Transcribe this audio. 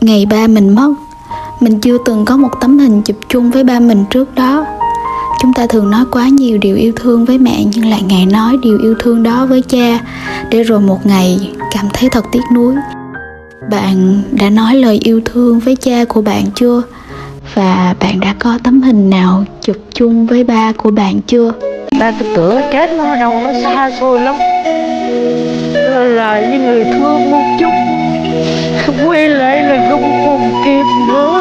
Ngày ba mình mất, mình chưa từng có một tấm hình chụp chung với ba mình trước đó. Chúng ta thường nói quá nhiều điều yêu thương với mẹ nhưng lại ngại nói điều yêu thương đó với cha, để rồi một ngày cảm thấy thật tiếc nuối. Bạn đã nói lời yêu thương với cha của bạn chưa? Và bạn đã có tấm hình nào chụp chung với ba của bạn chưa? Ta tôi tưởng chết nó đâu, nó xa xôi lắm, là như người thương một chút, quay lại là không còn kịp nữa.